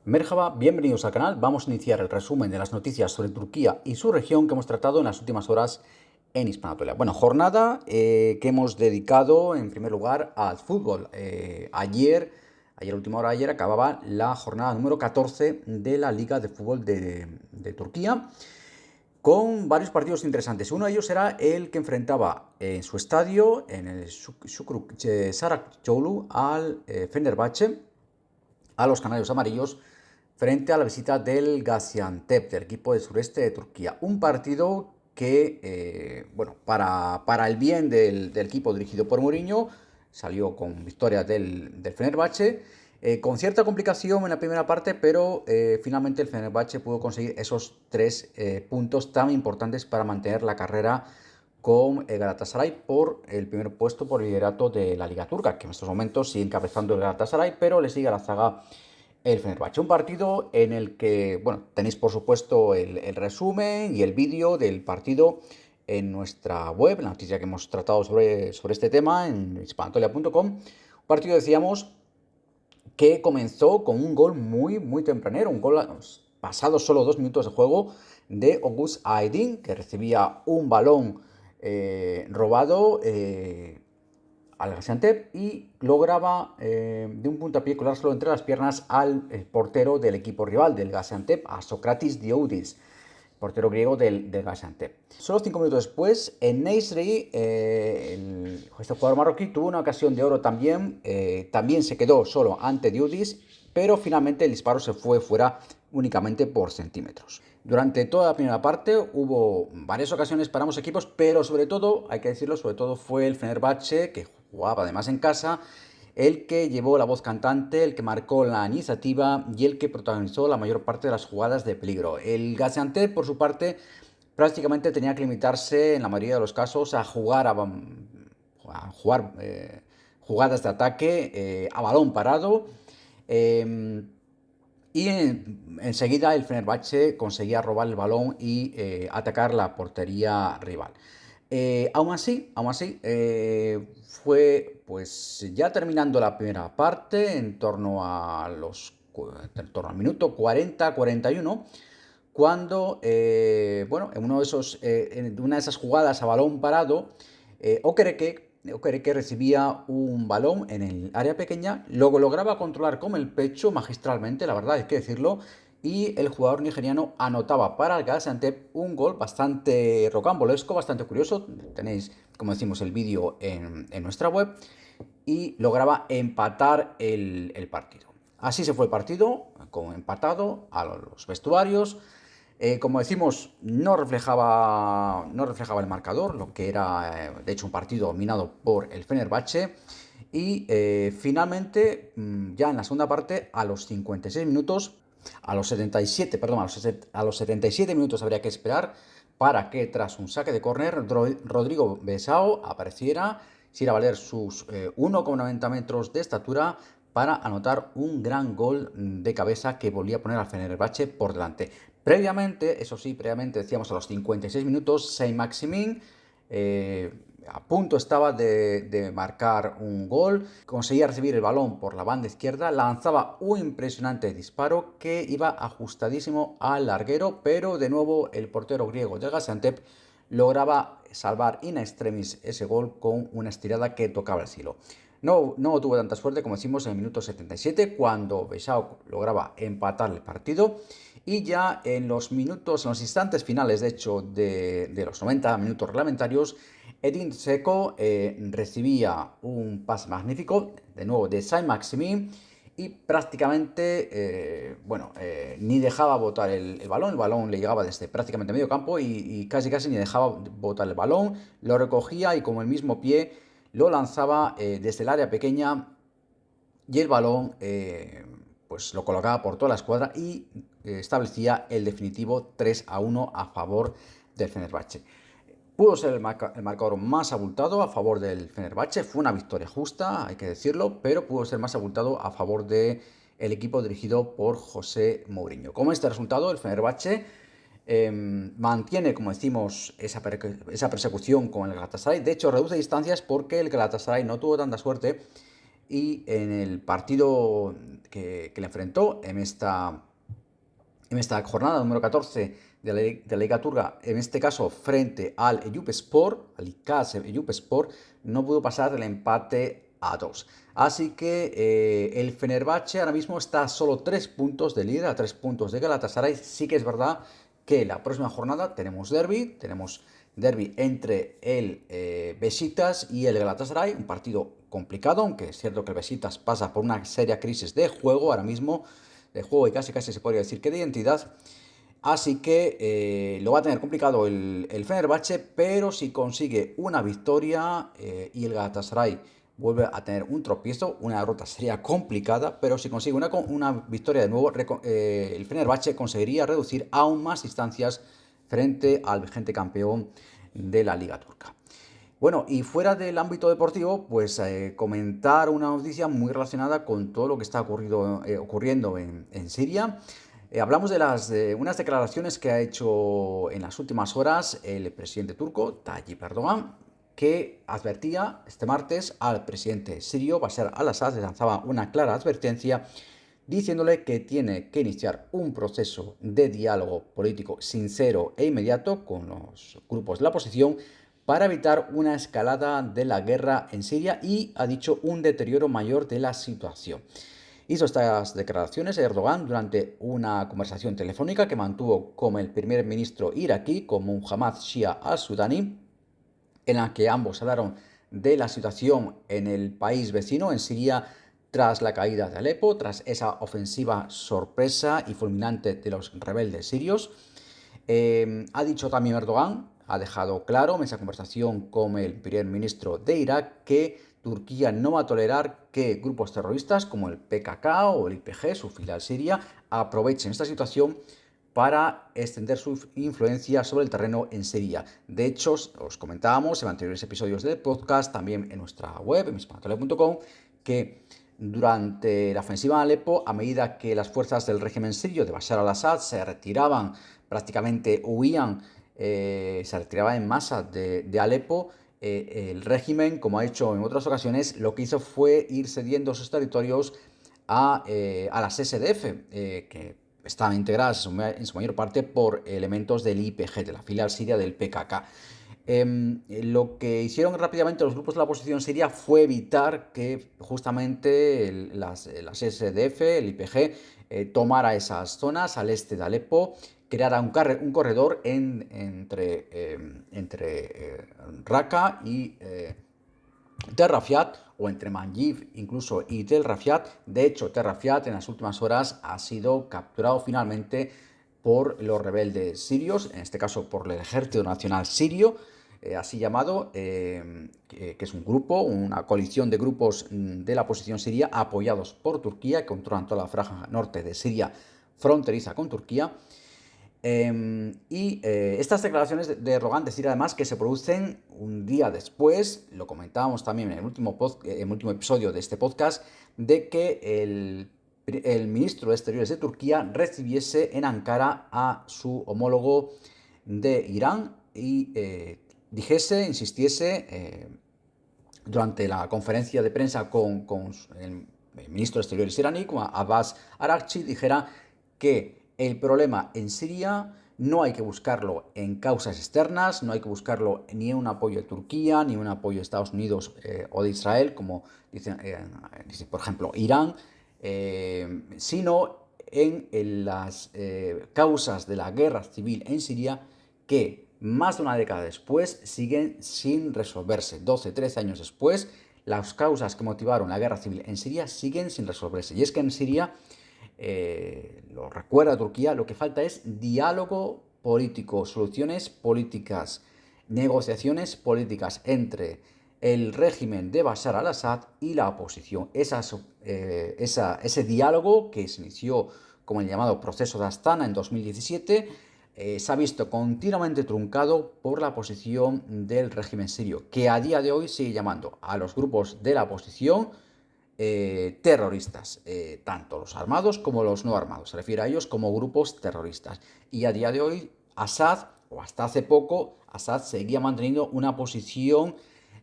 Merhaba, bienvenidos al canal. Vamos a iniciar el resumen de las noticias sobre Turquía y su región que hemos tratado en las últimas horas en Hispanoatolia. Bueno, jornada que hemos dedicado en primer lugar al fútbol. Última hora ayer, acababa la jornada número 14 de la Liga de Fútbol de Turquía, con varios partidos interesantes. Uno de ellos era el que enfrentaba en su estadio, en el Şükrü Saracoğlu, al Fenerbahçe, a los Canarios Amarillos, frente a la visita del Gaziantep, del equipo del sureste de Turquía. Un partido que, para el bien del equipo dirigido por Mourinho, salió con victoria del Fenerbahçe, con cierta complicación en la primera parte, pero finalmente el Fenerbahçe pudo conseguir esos 3 puntos tan importantes para mantener la carrera con el Galatasaray por el primer puesto por el liderato de la Liga Turca, que en estos momentos sigue encabezando el Galatasaray, pero le sigue a la zaga el Fenerbahçe. Un partido en el que, bueno, tenéis por supuesto el resumen y el vídeo del partido en nuestra web, la noticia que hemos tratado sobre este tema en hispanatolia.com. Un partido, decíamos, que comenzó con un gol muy tempranero, un gol pasados solo 2 minutos de juego de Oguz Aydin, que recibía un balón robado al Gaziantep y lograba de un puntapié colárselo entre las piernas al portero del equipo rival del Gaziantep, a Sokratis Diaudis, portero griego del Gaziantep. Solo 5 minutos después, en Neysri, este jugador marroquí tuvo una ocasión de oro también, también se quedó solo ante Diaudis, pero finalmente el disparo se fue fuera únicamente por centímetros. Durante toda la primera parte hubo varias ocasiones para ambos equipos, pero sobre todo, hay que decirlo, sobre todo fue el Fenerbahçe, que jugaba además en casa, el que llevó la voz cantante, el que marcó la iniciativa y el que protagonizó la mayor parte de las jugadas de peligro. El Gaziantep, por su parte, prácticamente tenía que limitarse en la mayoría de los casos a jugar jugadas de ataque a balón parado. Y enseguida el Fenerbahçe conseguía robar el balón y atacar la portería rival. Aún así, fue pues ya terminando la primera parte, en torno al minuto 40-41, cuando, en una de esas jugadas a balón parado, Okereke recibía un balón en el área pequeña, luego lograba controlar con el pecho magistralmente, la verdad hay que decirlo, y el jugador nigeriano anotaba para el Gaziantep un gol bastante rocambolesco, bastante curioso. Tenéis, como decimos, el vídeo en nuestra web, y lograba empatar el partido. Así se fue el partido, como empatado a los vestuarios. Como decimos, no reflejaba el marcador, lo que era de hecho un partido dominado por el Fenerbahçe. Y finalmente, ya en la segunda parte, a los 56 minutos, a los 77, perdón, a los 77 minutos habría que esperar para que tras un saque de córner Rodrigo Besao apareciera, si era valer sus 1,90 metros de estatura, para anotar un gran gol de cabeza que volvía a poner al Fenerbahçe por delante. Previamente, decíamos, a los 56 minutos, Saint-Maximin a punto estaba de marcar un gol, conseguía recibir el balón por la banda izquierda, lanzaba un impresionante disparo que iba ajustadísimo al larguero, pero de nuevo el portero griego del Gaziantep lograba salvar in extremis ese gol con una estirada que tocaba el cielo. No tuvo tanta suerte, como decimos, en el minuto 77, cuando Besao lograba empatar el partido. Y ya en los instantes finales, de hecho, de los 90 minutos reglamentarios, Edin Dzeko recibía un pase magnífico, de nuevo, de Saint-Maximin, y prácticamente, ni dejaba botar el balón. El balón le llegaba desde prácticamente medio campo y casi ni dejaba botar el balón. Lo recogía y con el mismo pie lo lanzaba desde el área pequeña, y el balón pues lo colocaba por toda la escuadra y establecía el definitivo 3-1 a favor del Fenerbahçe. Pudo ser el marcador más abultado a favor del Fenerbahçe. Fue una victoria justa, hay que decirlo, pero pudo ser más abultado a favor del equipo dirigido por José Mourinho. Con este resultado, el Fenerbahçe mantiene, como decimos, esa persecución con el Galatasaray. De hecho, reduce distancias porque el Galatasaray no tuvo tanta suerte y en el partido que le enfrentó en esta jornada número 14 de la Liga Turca, en este caso frente al Eyüpspor, al IKAS Eyüpspor, no pudo pasar del empate a 2. Así que el Fenerbahce ahora mismo está a solo 3 puntos de líder, a 3 puntos de Galatasaray. Sí que es verdad que la próxima jornada tenemos derbi entre el Besiktas y el Galatasaray, un partido complicado, aunque es cierto que el Besiktas pasa por una seria crisis de juego ahora mismo, de juego y casi se podría decir que de identidad. Así que lo va a tener complicado el Fenerbahce, pero si consigue una victoria y el Galatasaray vuelve a tener un tropiezo, una derrota sería complicada, pero si consigue una victoria de nuevo, el Fenerbahce conseguiría reducir aún más distancias frente al vigente campeón de la Liga Turca. Bueno, y fuera del ámbito deportivo, pues comentar una noticia muy relacionada con todo lo que está ocurriendo en Siria. Hablamos de unas declaraciones que ha hecho en las últimas horas el presidente turco, Tayyip Erdogan, que advertía este martes al presidente sirio, Bashar al-Assad, le lanzaba una clara advertencia diciéndole que tiene que iniciar un proceso de diálogo político sincero e inmediato con los grupos de la oposición para evitar una escalada de la guerra en Siria y, ha dicho, un deterioro mayor de la situación. Hizo estas declaraciones Erdogan durante una conversación telefónica que mantuvo con el primer ministro iraquí, con Muhammad Shia al-Sudani, en la que ambos hablaron de la situación en el país vecino, en Siria, tras la caída de Alepo, tras esa ofensiva sorpresa y fulminante de los rebeldes sirios. Ha dicho también Erdogan, ha dejado claro en esa conversación con el primer ministro de Irak, que Turquía no va a tolerar que grupos terroristas como el PKK o el YPG, su filial siria, aprovechen esta situación para extender su influencia sobre el terreno en Siria. De hecho, os comentábamos en anteriores episodios del podcast, también en nuestra web, en mispanatole.com, que durante la ofensiva en Alepo, a medida que las fuerzas del régimen sirio de Bashar al-Assad se retiraban, prácticamente huían, se retiraban en masa de Alepo, el régimen, como ha hecho en otras ocasiones, lo que hizo fue ir cediendo sus territorios a las SDF, que estaban integradas en su mayor parte por elementos del YPG, de la filial siria del PKK. Lo que hicieron rápidamente los grupos de la oposición siria fue evitar que justamente las SDF, el YPG, tomara esas zonas al este de Alepo, creara un corredor entre Raqqa y Tel Rafat, o entre Manbij incluso y Tel Rafat. De hecho, Tel Rafat en las últimas horas ha sido capturado finalmente por los rebeldes sirios, en este caso por el Ejército Nacional Sirio, así llamado, que es un grupo, una coalición de grupos de la oposición siria apoyados por Turquía, que controlan toda la franja norte de Siria fronteriza con Turquía. Estas declaraciones de Erdogan, decir además que se producen un día después, lo comentábamos también en el último episodio de este podcast, de que el ministro de Exteriores de Turquía recibiese en Ankara a su homólogo de Irán y insistiese durante la conferencia de prensa con el ministro de Exteriores iraní, como Abbas Araghchi, dijera que el problema en Siria no hay que buscarlo en causas externas, no hay que buscarlo ni en un apoyo de Turquía, ni en un apoyo de Estados Unidos o de Israel, como dice, por ejemplo, Irán, sino en las causas de la guerra civil en Siria, que más de una década después siguen sin resolverse. 12, 13 años después, las causas que motivaron la guerra civil en Siria siguen sin resolverse. Y es que en Siria, lo recuerda Turquía, lo que falta es diálogo político, soluciones políticas, negociaciones políticas entre el régimen de Bashar al-Assad y la oposición. Ese diálogo que se inició como el llamado proceso de Astana en 2017, se ha visto continuamente truncado por la posición del régimen sirio, que a día de hoy sigue llamando a los grupos de la oposición terroristas, tanto los armados como los no armados. Se refiere a ellos como grupos terroristas. Y a día de hoy, Assad, o hasta hace poco, Assad seguía manteniendo una posición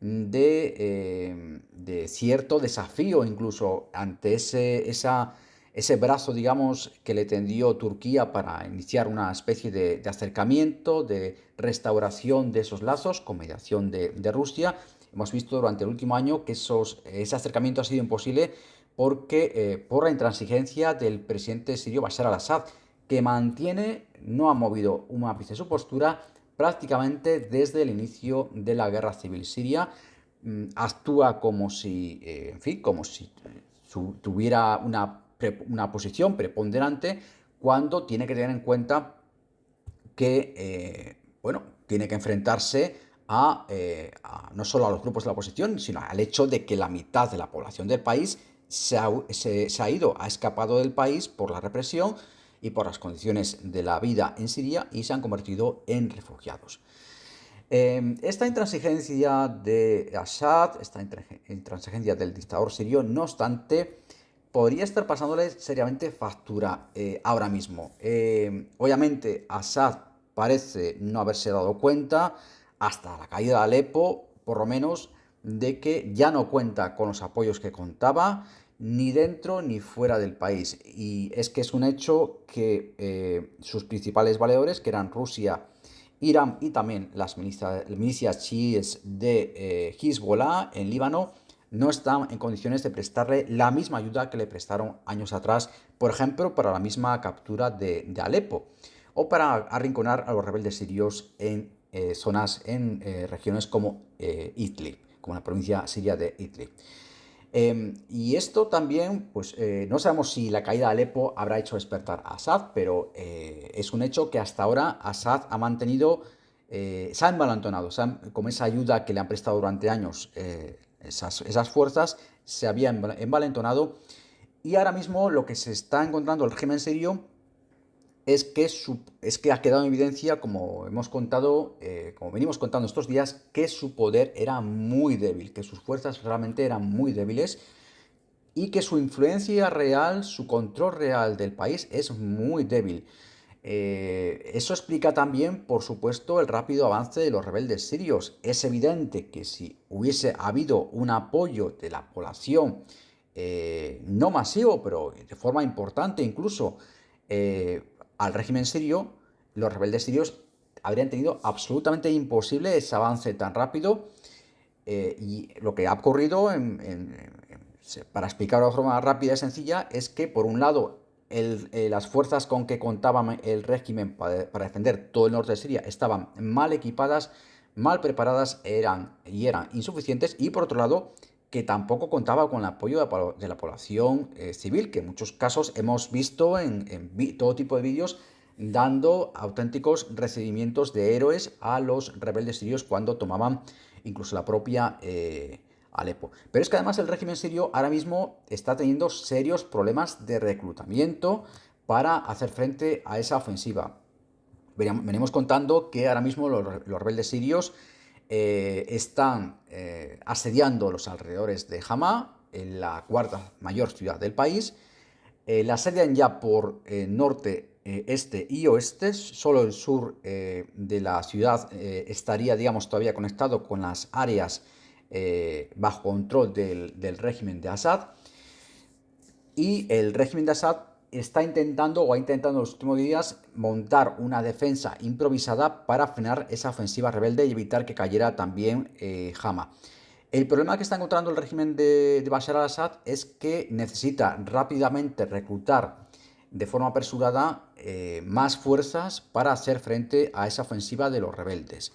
de cierto desafío incluso ante ese brazo, digamos, que le tendió Turquía para iniciar una especie de acercamiento, de restauración de esos lazos con mediación de Rusia. Hemos visto durante el último año que ese acercamiento ha sido imposible por la intransigencia del presidente sirio Bashar al-Assad, que no ha movido un ápice su postura prácticamente desde el inicio de la guerra civil siria. Actúa como si, en fin, como si tuviera una posición preponderante cuando tiene que tener en cuenta que, bueno, tiene que enfrentarse no solo a los grupos de la oposición, sino al hecho de que la mitad de la población del país se ha escapado del país por la represión y por las condiciones de la vida en Siria y se han convertido en refugiados. Esta intransigencia de Assad, esta intransigencia del dictador sirio, no obstante, podría estar pasándole seriamente factura ahora mismo. Obviamente, Assad parece no haberse dado cuenta, hasta la caída de Alepo, por lo menos, de que ya no cuenta con los apoyos que contaba, ni dentro ni fuera del país. Y es que es un hecho que sus principales valedores, que eran Rusia, Irán y también las milicias chiíes de Hezbollah en Líbano, no están en condiciones de prestarle la misma ayuda que le prestaron años atrás, por ejemplo, para la misma captura de Alepo, o para arrinconar a los rebeldes sirios en regiones como Idlib, como la provincia siria de Idlib. Y esto también, pues no sabemos si la caída de Alepo habrá hecho despertar a Assad, pero es un hecho que hasta ahora Assad ha mantenido, se ha envalentonado, con esa ayuda que le han prestado durante años esas fuerzas, se había envalentonado, y ahora mismo lo que se está encontrando el régimen sirio es que ha quedado en evidencia, como hemos contado, como venimos contando estos días, que su poder era muy débil, que sus fuerzas realmente eran muy débiles y que su influencia real, su control real del país es muy débil. Eso explica también, por supuesto, el rápido avance de los rebeldes sirios. Es evidente que si hubiese habido un apoyo de la población, no masivo, pero de forma importante incluso, eh, al régimen sirio, los rebeldes sirios habrían tenido absolutamente imposible ese avance tan rápido. Y lo que ha ocurrido, para explicarlo de forma rápida y sencilla, es que por un lado las fuerzas con que contaba el régimen para defender todo el norte de Siria estaban mal equipadas, mal preparadas eran insuficientes, y por otro lado que tampoco contaba con el apoyo de la población civil, que en muchos casos hemos visto en todo tipo de vídeos dando auténticos recibimientos de héroes a los rebeldes sirios cuando tomaban incluso la propia Alepo. Pero es que además el régimen sirio ahora mismo está teniendo serios problemas de reclutamiento para hacer frente a esa ofensiva. Venimos contando que ahora mismo los rebeldes sirios están asediando los alrededores de Hama, en la cuarta mayor ciudad del país. La asedian ya por norte, este y oeste. Solo el sur de la ciudad estaría, digamos, todavía conectado con las áreas bajo control del régimen de Assad. Y el régimen de Assad está intentando, o ha intentado en los últimos días, montar una defensa improvisada para frenar esa ofensiva rebelde y evitar que cayera también Hama. El problema que está encontrando el régimen de Bashar al-Assad es que necesita rápidamente reclutar de forma apresurada más fuerzas para hacer frente a esa ofensiva de los rebeldes.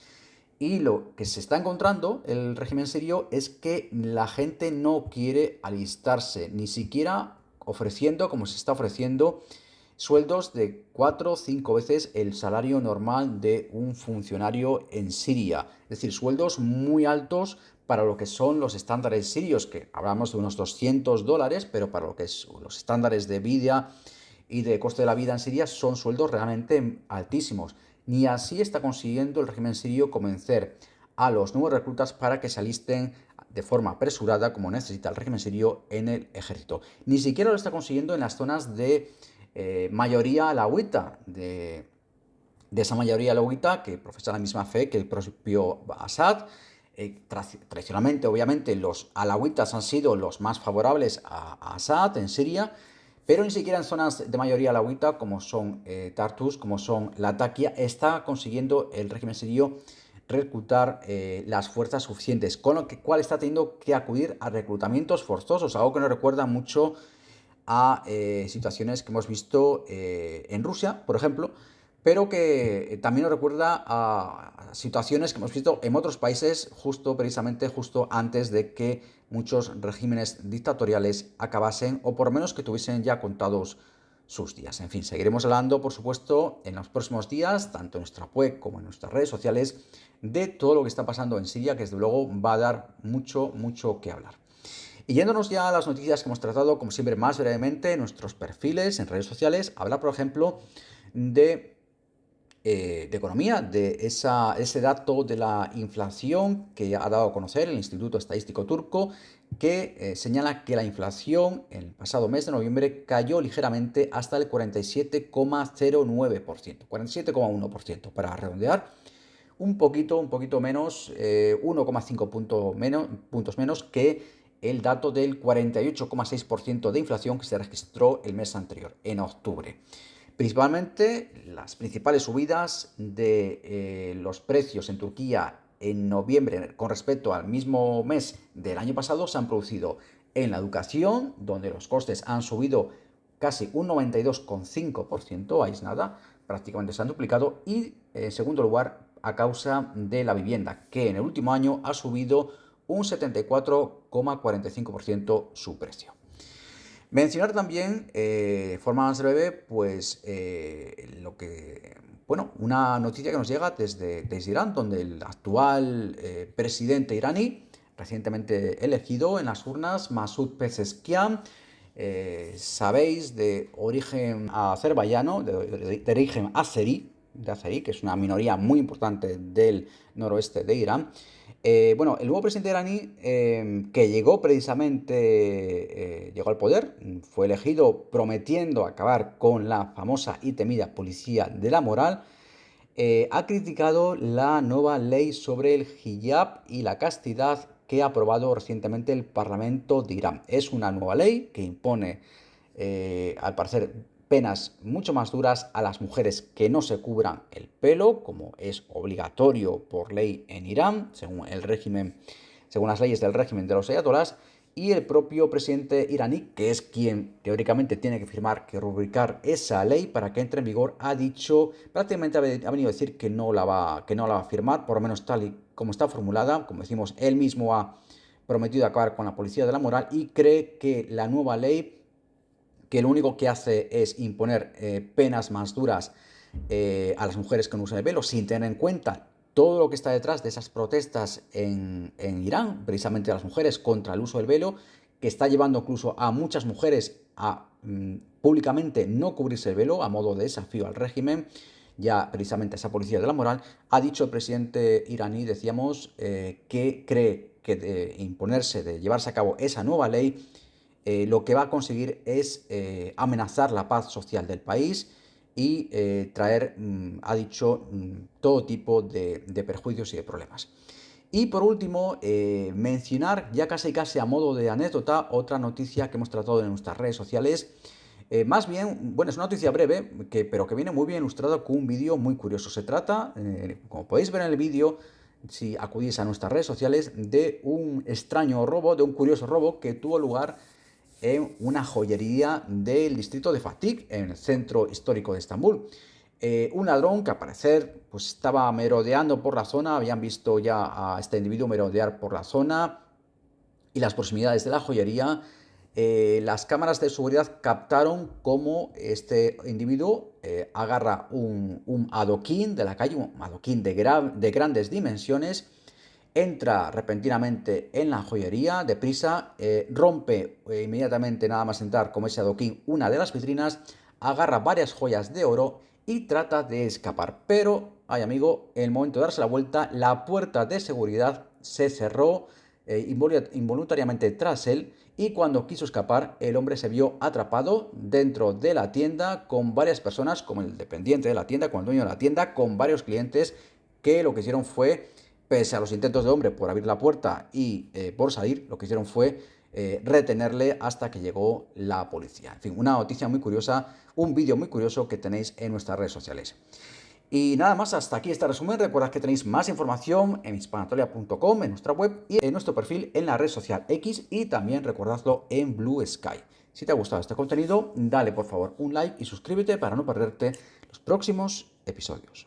Y lo que se está encontrando el régimen sirio es que la gente no quiere alistarse, ni siquiera ofreciendo, como se está ofreciendo, sueldos de 4 o 5 veces el salario normal de un funcionario en Siria. Es decir, sueldos muy altos para lo que son los estándares sirios, que hablamos de unos $200, pero para lo que es los estándares de vida y de coste de la vida en Siria son sueldos realmente altísimos. Ni así está consiguiendo el régimen sirio convencer a los nuevos reclutas para que se alisten de forma apresurada, como necesita el régimen sirio, en el ejército. Ni siquiera lo está consiguiendo en las zonas de mayoría alauita, de esa mayoría alauita que profesa la misma fe que el propio Assad, Tradicionalmente, obviamente, los alawitas han sido los más favorables a Assad en Siria, pero ni siquiera en zonas de mayoría alawita, como son Tartus, como son Latakia, está consiguiendo el régimen sirio reclutar las fuerzas suficientes, con lo cual está teniendo que acudir a reclutamientos forzosos, algo que nos recuerda mucho a situaciones que hemos visto en Rusia, por ejemplo, pero que también nos recuerda a situaciones que hemos visto en otros países precisamente justo antes de que muchos regímenes dictatoriales acabasen o por lo menos que tuviesen ya contados sus días. En fin, seguiremos hablando, por supuesto, en los próximos días, tanto en nuestra web como en nuestras redes sociales, de todo lo que está pasando en Siria, que desde luego va a dar mucho, mucho que hablar. Y yéndonos ya a las noticias que hemos tratado, como siempre, más brevemente en nuestros perfiles, en redes sociales, hablar, por ejemplo, de economía, de ese dato de la inflación que ha dado a conocer el Instituto Estadístico Turco, que señala que la inflación en el pasado mes de noviembre cayó ligeramente hasta el 47,09%, 47,1% para redondear, un poquito menos, 1,5 puntos menos que el dato del 48,6% de inflación que se registró el mes anterior, en octubre. Principalmente las principales subidas de los precios en Turquía en noviembre con respecto al mismo mes del año pasado se han producido en la educación, donde los costes han subido casi un 92,5%, ahí es nada, prácticamente se han duplicado, y en segundo lugar a causa de la vivienda, que en el último año ha subido un 74,45% su precio. Mencionar también, de forma más breve, pues una noticia que nos llega desde Irán, donde el actual presidente iraní, recientemente elegido en las urnas, Masoud Pezeshkian, sabéis, de origen azerbaiyano, de origen azerí, que es una minoría muy importante del noroeste de Irán. El nuevo presidente iraní, que llegó precisamente, llegó al poder, fue elegido prometiendo acabar con la famosa y temida policía de la moral, ha criticado la nueva ley sobre el hijab y la castidad que ha aprobado recientemente el Parlamento de Irán. Es una nueva ley que impone, al parecer, penas mucho más duras a las mujeres que no se cubran el pelo, como es obligatorio por ley en Irán, según las leyes del régimen de los ayatolás, y el propio presidente iraní, que es quien teóricamente tiene que rubricar esa ley para que entre en vigor, ha dicho, prácticamente ha venido a decir que no la va a firmar, por lo menos tal y como está formulada. Como decimos, él mismo ha prometido acabar con la policía de la moral y cree que la nueva ley, que lo único que hace es imponer penas más duras a las mujeres que no usan el velo, sin tener en cuenta todo lo que está detrás de esas protestas en Irán, precisamente a las mujeres contra el uso del velo, que está llevando incluso a muchas mujeres a públicamente no cubrirse el velo a modo de desafío al régimen, ya precisamente esa policía de la moral. Ha dicho el presidente iraní, decíamos, que cree que de imponerse, de llevarse a cabo esa nueva ley, lo que va a conseguir es amenazar la paz social del país y traer, ha dicho, todo tipo de perjuicios y de problemas. Y por último, mencionar ya casi a modo de anécdota otra noticia que hemos tratado en nuestras redes sociales. Más bien, bueno, es una noticia breve, pero que viene muy bien ilustrada con un vídeo muy curioso. Se trata, como podéis ver en el vídeo, si acudís a nuestras redes sociales, de un extraño robo, de un curioso robo que tuvo lugar en una joyería del distrito de Fatih, en el centro histórico de Estambul. Un ladrón que al parecer pues, estaba merodeando por la zona, habían visto ya a este individuo merodear por la zona y las proximidades de la joyería. Las cámaras de seguridad captaron cómo este individuo agarra un adoquín de la calle, un adoquín de grandes dimensiones, entra repentinamente en la joyería, deprisa, rompe inmediatamente, nada más entrar como ese adoquín, una de las vitrinas, agarra varias joyas de oro y trata de escapar. Pero, ay amigo, en el momento de darse la vuelta, la puerta de seguridad se cerró involuntariamente tras él, y cuando quiso escapar, el hombre se vio atrapado dentro de la tienda con varias personas, como el dependiente de la tienda, con el dueño de la tienda, con varios clientes que lo que hicieron fue pese a los intentos de hombre por abrir la puerta y por salir, lo que hicieron fue retenerle hasta que llegó la policía. En fin, una noticia muy curiosa, un vídeo muy curioso que tenéis en nuestras redes sociales. Y nada más, hasta aquí este resumen. Recordad que tenéis más información en hispanatolia.com, en nuestra web y en nuestro perfil en la red social X, y también recordadlo en Blue Sky. Si te ha gustado este contenido, dale por favor un like y suscríbete para no perderte los próximos episodios.